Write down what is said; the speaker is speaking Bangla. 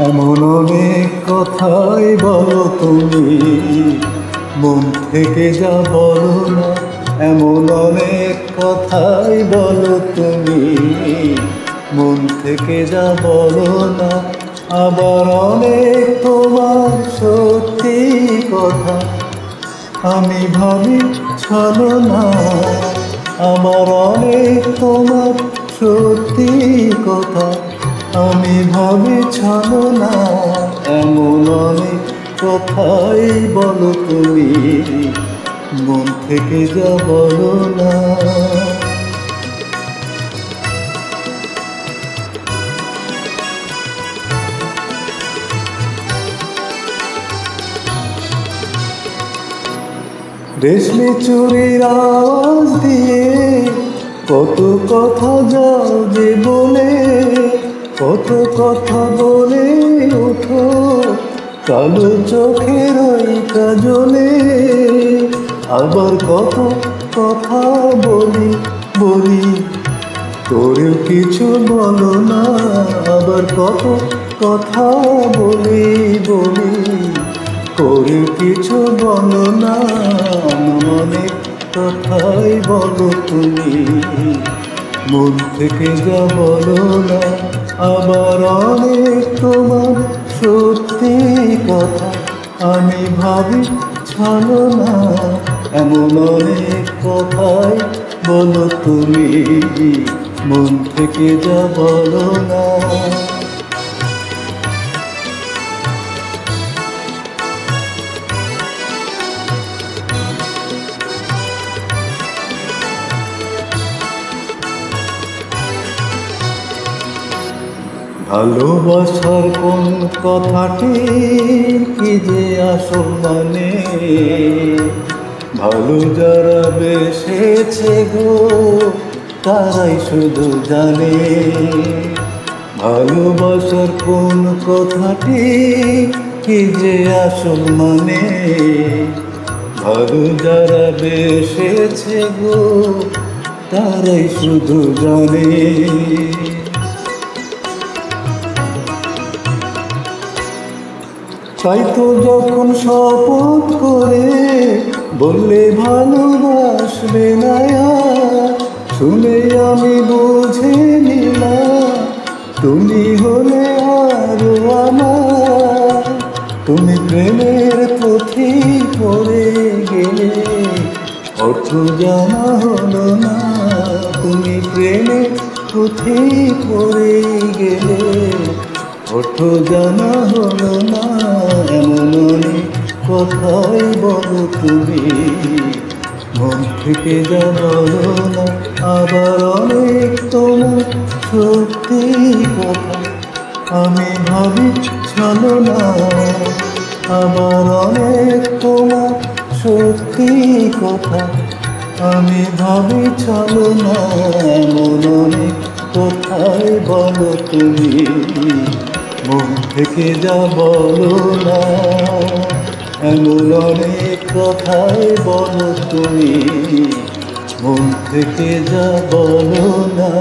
এমন অনেক কথাই বলো তুমি, মন থেকে যা বলো না। এমন অনেক কথাই বলো তুমি, মন থেকে যা বলো না। আবার অনেক তোমার সত্যি কথা আমি ভাবি ছলনা। আমার অনেক তোমার সত্যি কথা আমি ভাবি ছলনা। এমন অনেক কথাই বলো তুমি, মন থেকে যা বলো না। রেশমি চুরির আওয়াজ দিয়ে কত কথা যাও যে বলে, কত কথা বলে ওঠো কালো চোখের ওই কাজলে। আবার কত কথা বলি বলি, তোরেও কিছু বলো না। আবার কত কথা বলি বলি, করে কিছু বলো না। অনেক কথাই বলো তুমি, মন থেকে যা বলো না। আবার অনেক তোমার সত্যি কথা আমি ভাবি ছলনা। এমন অনেক কথাই বলো তুমি, মন থেকে যা বলো না। ভালোবাসার কোন কথাটি কি যে আসল মানে, ভালো যারা বেসেছে গো তারাই শুধু জানে। ভালোবাসার কোন কথাটি কি যে আসল মানে, ভালো যারা বেসেছে গো তারাই শুধু জানে। তাই তো যখন শপথ করে বললে ভালোবাসবে না, শুনে আমি বুঝে নিলাম তুমি হলে আরো আমার। তুমি প্রেমের পুঁথি পড়ে গেলে অর্থ জানা হলো না। তুমি প্রেমের পুঁথি পড়ে গেলে অর্থ জানা হলো না। এমন অনেক কথাই বলো তুমি, মন থেকে যা বলো না। আবার অনেক তোমার সত্যি কথা আমি ভাবি ছলনা। আবার অনেক তোমার সত্যি কথা আমি ভাবি ছলনা। এমন অনেক কথাই বলো তুমি, মন থেকে যা বলো না। এমন অনেক কথাই বলো তুমি, মন থেকে যা বলো না।